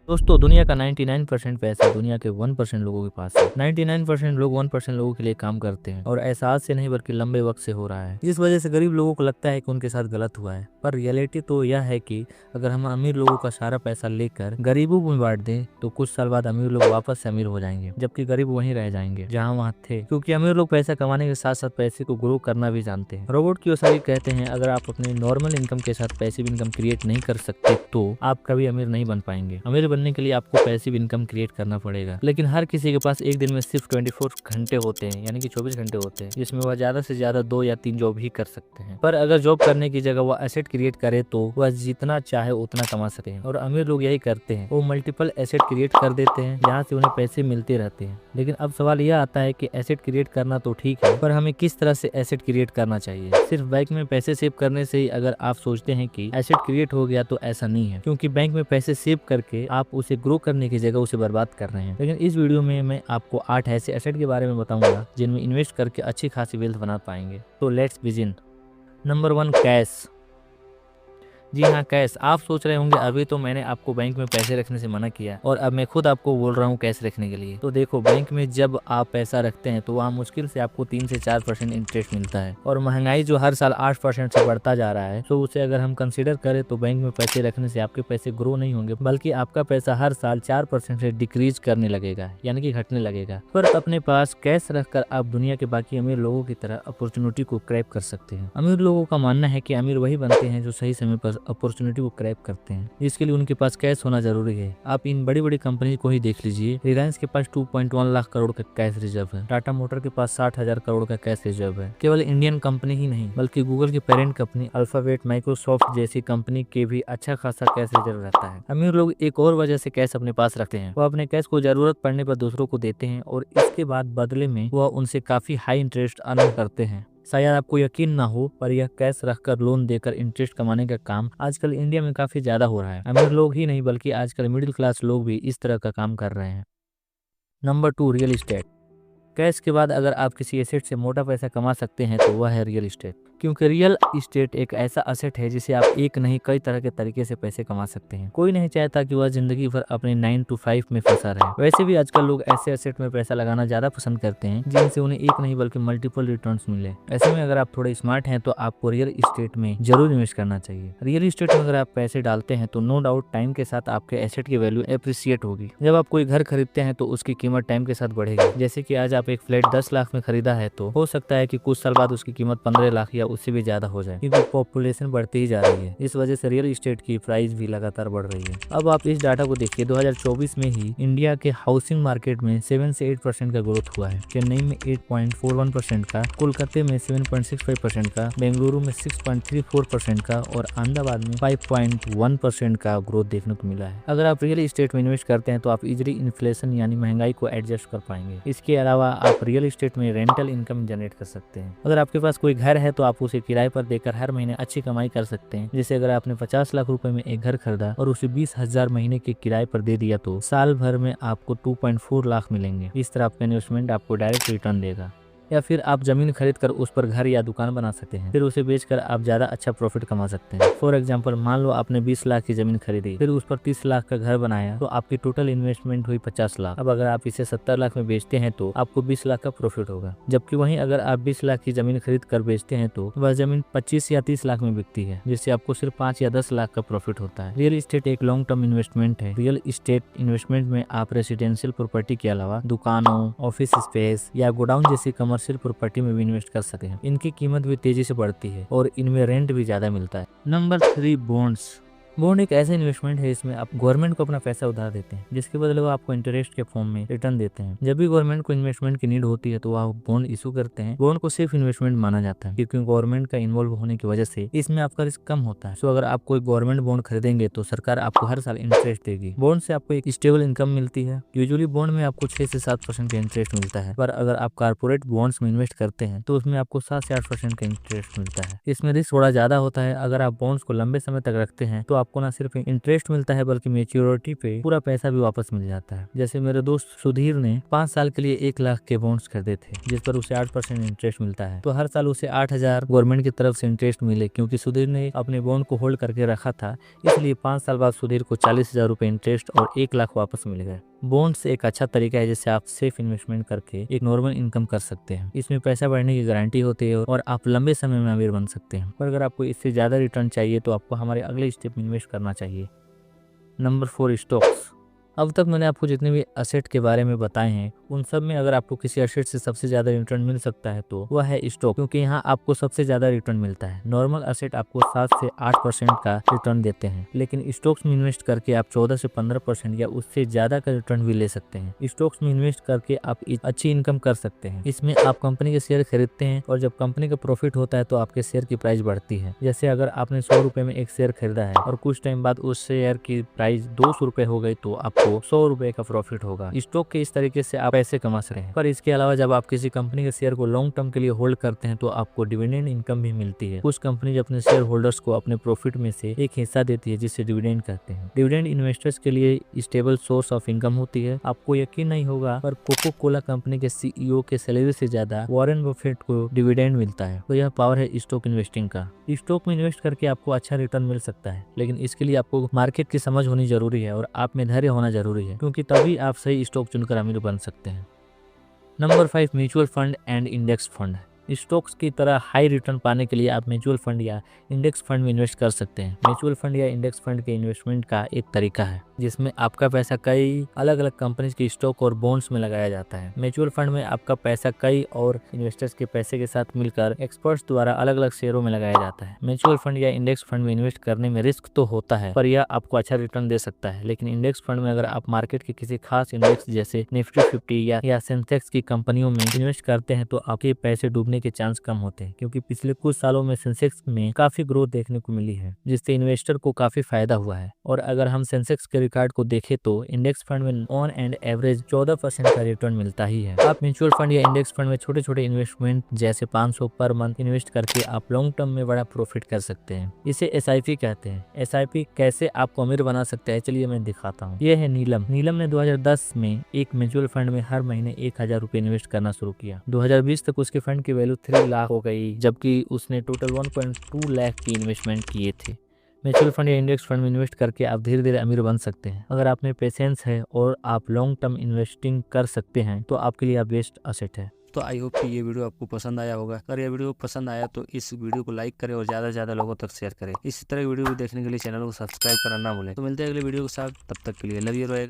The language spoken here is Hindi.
दोस्तों दुनिया का 99% पैसा दुनिया के 1% लोगों के पास है। 99% लोग 1% लोगों के लिए काम करते हैं और ऐसा आज से नहीं बल्कि लंबे वक्त से हो रहा है, जिस वजह से गरीब लोगों को लगता है कि उनके साथ गलत हुआ है। पर रियलिटी तो यह है कि अगर हम अमीर लोगों का सारा पैसा लेकर गरीबों में बांट दें तो कुछ साल बाद अमीर लोग वापस से अमीर हो जाएंगे, जबकि गरीब वहीं रह जाएंगे जहाँ वहाँ थे, क्योंकि अमीर लोग पैसा कमाने के साथ साथ पैसे को ग्रो करना भी जानते हैं। रोबोट कियोसाकी कहते हैं अगर आप अपने नॉर्मल इनकम के साथ पैसिव इनकम क्रिएट नहीं कर सकते तो आप कभी अमीर नहीं बन पाएंगे। अमीर बनने के लिए आपको पैसिव इनकम क्रिएट करना पड़ेगा, लेकिन हर किसी के पास एक दिन में सिर्फ 24 घंटे होते हैं, यानी कि 24 घंटे होते हैं, जिसमें वह ज्यादा से ज्यादा 2 या 3 जॉब ही कर सकते हैं। पर अगर जॉब करने की जगह वह एसेट क्रिएट करे तो वह जितना चाहे उतना कमा सकते हैं, और अमीर लोग यही करते हैं, वो मल्टीपल एसेट क्रिएट कर देते हैं जहाँ से उन्हें पैसे मिलते रहते हैं। लेकिन अब सवाल यह आता है कि एसेट क्रिएट करना तो ठीक है, पर हमें किस तरह से एसेट क्रिएट करना चाहिए। सिर्फ बैंक में पैसे सेव करने से ही अगर आप सोचते हैं कि एसेट क्रिएट हो गया तो ऐसा नहीं है, क्योंकि बैंक में पैसे सेव करके आप उसे ग्रो करने की जगह उसे बर्बाद कर रहे हैं। लेकिन इस वीडियो में मैं आपको 8 ऐसे एसेट के बारे में बताऊंगा जिनमें इन्वेस्ट करके अच्छी खासी वेल्थ बना पाएंगे। तो लेट्स बिगिन। Number 1, cash. जी हाँ, कैश। आप सोच रहे होंगे अभी तो मैंने आपको बैंक में पैसे रखने से मना किया और अब मैं खुद आपको बोल रहा हूँ कैश रखने के लिए। तो देखो, बैंक में जब आप पैसा रखते हैं तो वहाँ मुश्किल से आपको 3 से 4% इंटरेस्ट मिलता है, और महंगाई जो हर साल 8% से बढ़ता जा रहा है, तो उसे अगर हम कंसिडर करें तो बैंक में पैसे रखने से आपके पैसे ग्रो नहीं होंगे, बल्कि आपका पैसा हर साल 4% से डिक्रीज करने लगेगा, यानी कि घटने लगेगा। पर अपने पास कैश रखकर आप दुनिया के बाकी अमीर लोगों की तरह अपॉर्चुनिटी को क्रैप कर सकते हैं। अमीर लोगों का मानना है कि अमीर वही बनते हैं जो सही समय पर अपॉर्चुनिटी को क्रैप करते हैं, जिसके लिए उनके पास कैश होना जरूरी है। आप इन बड़ी बड़ी कंपनी को ही देख लीजिए। रिलायंस के पास 2.1 लाख करोड़ का कैश रिजर्व है। टाटा मोटर के पास 60,000 करोड़ का कैश रिजर्व है। केवल इंडियन कंपनी ही नहीं बल्कि गूगल की पेरेंट कंपनी अल्फाबेट, माइक्रोसॉफ्ट जैसी कंपनी के भी अच्छा खासा कैश रिजर्व रहता है। अमीर लोग एक और वजह से कैश अपने पास रखते हैं। वह अपने कैश को जरूरत पड़ने पर दूसरों को देते हैं और इसके बाद बदले में वह उनसे काफी हाई इंटरेस्ट अर्न करते हैं। शायद आपको यकीन ना हो, पर यह कैश रखकर लोन देकर इंटरेस्ट कमाने का काम आजकल इंडिया में काफी ज्यादा हो रहा है। अमीर लोग ही नहीं बल्कि आजकल मिडिल क्लास लोग भी इस तरह का काम कर रहे हैं। Number 2, real estate. कैश के बाद अगर आप किसी एसेट से मोटा पैसा कमा सकते हैं तो वह है रियल इस्टेट, क्योंकि रियल इस्टेट एक ऐसा असेट है जिसे आप एक नहीं कई तरह के तरीके से पैसे कमा सकते हैं। कोई नहीं चाहता कि वह जिंदगी भर अपने 9 to 5 में फंसा रहे। वैसे भी आजकल लोग ऐसे एसेट में पैसा लगाना ज्यादा पसंद करते हैं जिनसे उन्हें एक नहीं बल्कि मल्टीपल रिटर्न्स मिले। ऐसे में अगर आप थोड़े स्मार्ट हैं तो आपको रियल इस्टेट में जरूर इन्वेस्ट करना चाहिए। रियल इस्टेट में अगर आप पैसे डालते हैं तो नो डाउट टाइम के साथ आपके एसेट की वैल्यू एप्रिसिएट होगी। जब आप कोई घर खरीदते हैं तो उसकी कीमत टाइम के साथ बढ़ेगी। जैसे कि आज आप एक फ्लैट 10 लाख में खरीदा है तो हो सकता है कि कुछ साल बाद उसकी कीमत 15 लाख या उससे भी ज्यादा हो जाए, क्योंकि पॉपुलेशन बढ़ती ही जा रही है। इस वजह से रियल इस्टेट की प्राइस भी लगातार बढ़ रही है। अब आप इस डाटा को देखिए, 2024 में ही इंडिया के हाउसिंग मार्केट में 7 से 8% का ग्रोथ हुआ है। चेन्नई में 8.41% का, कोलकाता में 7.65% का, बेंगलुरु में 6.34% का और अहमदाबाद में 5.1% का ग्रोथ देखने को मिला है। अगर आप रियल इस्टेट में इन्वेस्ट करते हैं तो आप इजीली इन्फ्लेशन यानी महंगाई को एडजस्ट कर पाएंगे। इसके अलावा आप रियल इस्टेट में रेंटल इनकम जनरेट कर सकते हैं। अगर आपके पास कोई घर है तो आप उसे किराए पर देकर हर महीने अच्छी कमाई कर सकते हैं। जैसे अगर आपने 50 लाख रुपए में एक घर खरीदा और उसे 20,000 महीने के किराए पर दे दिया तो साल भर में आपको 2.4 लाख मिलेंगे। इस तरह आपका इन्वेस्टमेंट आपको डायरेक्ट रिटर्न देगा। या फिर आप जमीन खरीद कर उस पर घर या दुकान बना सकते हैं, फिर उसे बेचकर आप ज्यादा अच्छा प्रॉफिट कमा सकते हैं। फॉर एग्जांपल, मान लो आपने 20 लाख की जमीन खरीदी, फिर उस पर 30 लाख का घर बनाया तो आपकी टोटल इन्वेस्टमेंट हुई 50 लाख। अब अगर आप इसे 70 लाख में बेचते हैं तो आपको 20 लाख का प्रॉफिट होगा। जबकि वहीं अगर आप 20 लाख की जमीन खरीद कर बेचते हैं तो वह जमीन 25 या 30 लाख में बिकती है, जिससे आपको सिर्फ 5 या 10 लाख का प्रॉफिट होता है। रियल इस्टेट एक लॉन्ग टर्म इन्वेस्टमेंट है। रियल इस्टेट इन्वेस्टमेंट में आप रेसिडेंशियल प्रॉपर्टी के अलावा दुकानों, ऑफिस स्पेस या गोडाउन जैसी कमर्शियल प्रॉपर्टी में इन्वेस्ट कर सकते हैं। इनकी कीमत भी तेजी से बढ़ती है और इनमें रेंट भी ज्यादा मिलता है। Number 3, bonds. बॉन्ड एक ऐसा इन्वेस्टमेंट है इसमें आप गवर्नमेंट को अपना पैसा उधार देते हैं, जिसके बदले वो आपको इंटरेस्ट के फॉर्म में रिटर्न देते हैं। जब भी गवर्नमेंट को इन्वेस्टमेंट की नीड होती है तो वह बॉन्ड इशू करते हैं। बॉन्ड को सिर्फ इन्वेस्टमेंट माना जाता है क्योंकि गवर्नमेंट का इन्वॉल्व होने की वजह से इसमें आपका रिस्क कम होता है। सो अगर आप कोई गवर्नमेंट बॉन्ड खरीदेंगे तो सरकार आपको हर साल इंटरेस्ट देगी। बॉन्ड से आपको एक स्टेबल इनकम मिलती है। यूजुअली बॉन्ड में आपको 6 से 7% का इंटरेस्ट मिलता है, पर अगर आप कारपोरेट बॉन्ड्स में इन्वेस्ट करते हैं तो उसमें आपको 7 से 8% का इंटरेस्ट मिलता है। इसमें रिस्क थोड़ा ज्यादा होता है। अगर आप बॉन्ड्स को लंबे समय तक रखते हैं तो आप आपको न सिर्फ इंटरेस्ट मिलता है बल्कि मैच्योरिटी पे पूरा पैसा भी वापस मिल जाता है। जैसे मेरे दोस्त सुधीर ने 5 साल के लिए 1 लाख के बॉन्ड्स खरीदे थे जिस पर उसे 8% इंटरेस्ट मिलता है। तो हर साल उसे 8,000 गवर्नमेंट की तरफ से इंटरेस्ट मिले क्योंकि सुधीर ने अपने बॉन्ड को होल्ड करके रखा था, इसलिए 5 साल बाद सुधीर को 40,000 रुपए इंटरेस्ट और 1 लाख वापस मिल गए। बॉन्ड्स एक अच्छा तरीका है जिससे आप सेफ इन्वेस्टमेंट करके एक नॉर्मल इनकम कर सकते हैं। इसमें पैसा बढ़ने की गारंटी होती है और आप लंबे समय में अमीर बन सकते हैं। पर अगर आपको इससे ज्यादा रिटर्न चाहिए तो आपको हमारे अगले स्टेप में इन्वेस्ट करना चाहिए। Number 4, stocks. अब तक मैंने आपको जितने भी असेट के बारे में बताए हैं उन सब में अगर आपको किसी असेट से सबसे ज्यादा रिटर्न मिल सकता है तो वह है स्टॉक, क्योंकि यहाँ आपको सबसे ज्यादा रिटर्न मिलता है। नॉर्मल असेट आपको 7 से 8% का रिटर्न देते हैं, लेकिन स्टॉक्स में इन्वेस्ट करके आप 14 से 15% या उससे ज्यादा का रिटर्न भी ले सकते हैं। स्टॉक्स में इन्वेस्ट करके आप अच्छी इनकम कर सकते हैं। इसमें आप कंपनी के शेयर खरीदते हैं और जब कंपनी का प्रॉफिट होता है तो आपके शेयर की प्राइस बढ़ती है। जैसे अगर आपने 100 रुपए में एक शेयर खरीदा है और कुछ टाइम बाद उस शेयर की प्राइस 200 रुपए हो गई तो आपको 100 रुपए का प्रॉफिट होगा। स्टॉक के इस तरीके से आप पैसे कमा सकते हैं। पर इसके अलावा जब आप किसी कंपनी के शेयर को लॉन्ग टर्म के लिए होल्ड करते हैं तो आपको डिविडेंड इनकम भी मिलती है। कुछ कंपनी अपने शेयर होल्डर्स को अपने प्रॉफिट में से एक हिस्सा देती है जिसे डिविडेंड कहते हैं। डिविडेंड इन्वेस्टर्स के लिए स्टेबल सोर्स ऑफ इनकम होती है। आपको यकीन नहीं होगा पर कोको कोला कंपनी के सीईओ के सैलरी से ज्यादा वॉरेन बफेट को डिविडेंड मिलता है। तो यह पावर है स्टॉक इन्वेस्टिंग का। स्टॉक में इन्वेस्ट करके आपको अच्छा रिटर्न मिल सकता है, लेकिन इसके लिए आपको मार्केट की समझ होनी जरूरी है और आप में धैर्य होना जरूरी है, क्योंकि तभी आप सही स्टॉक चुनकर अमीर बन सकते हैं। Number 5, mutual fund and index fund. Stocks की तरह हाई रिटर्न पाने के लिए आप म्यूचुअल फंड या इंडेक्स फंड में इन्वेस्ट कर सकते हैं। म्यूचुअल फंड या इंडेक्स फंड के इन्वेस्टमेंट का एक तरीका है जिसमें आपका पैसा कई अलग अलग कंपनीज के स्टॉक और बॉन्ड्स में लगाया जाता है। म्यूचुअल फंड में आपका पैसा कई और इन्वेस्टर्स के पैसे के साथ मिलकर एक्सपर्ट्स द्वारा अलग अलग शेयरों में लगाया जाता है। म्यूचुअल फंड या इंडेक्स फंड में इन्वेस्ट करने में रिस्क तो होता है पर यह आपको अच्छा रिटर्न दे सकता है। लेकिन इंडेक्स फंड में अगर आप मार्केट के किसी खास इंडेक्स जैसे निफ्टी 50 या सेंसेक्स की कंपनियों में इन्वेस्ट करते हैं तो आपके पैसे डूबने के चांस कम होते हैं, क्योंकि पिछले कुछ सालों में सेंसेक्स में काफी ग्रोथ देखने को मिली है जिससे इन्वेस्टर को काफी फायदा हुआ है। और अगर हम सेंसेक्स के रिकॉर्ड को देखें तो इंडेक्स फंड में ऑन एंड एवरेज 14% का रिटर्न मिलता ही है। आप म्यूचुअल फंड या इंडेक्स फंड में छोटे छोटे इन्वेस्टमेंट जैसे 500 पर मंथ इन्वेस्ट करके आप लॉन्ग टर्म में बड़ा प्रॉफिट कर सकते हैं। इसे SIP कहते हैं। SIP कैसे आपको अमीर बना सकता है चलिए मैं दिखाता हूँ। यह है नीलम। नीलम ने 2010 में एक म्यूचुअल फंड में हर महीने 1,000 रुपए इन्वेस्ट करना शुरू किया। 2020 तक उसके फंड की वैल्यू 3 लाख हो गई, जबकि उसने टोटल 1.2 लाख की इन्वेस्टमेंट किए थे। म्यूचुअल फंड या इंडेक्स फंड में इन्वेस्ट करके आप धीरे धीरे अमीर बन सकते हैं। अगर आप में पेशेंस है और आप लॉन्ग टर्म इन्वेस्टिंग कर सकते हैं तो आपके लिए बेस्ट असेट है। तो आई होप कि ये वीडियो आपको पसंद आया होगा। अगर ये वीडियो पसंद आया तो इस वीडियो को लाइक करें और ज़्यादा से ज़्यादा लोगों तक शेयर करें। इसी तरह की वीडियो देखने के लिए चैनल को सब्सक्राइब करना ना भूलें। तो मिलते हैं अगले वीडियो के साथ, तब तक के लिए लव यू रहेगा।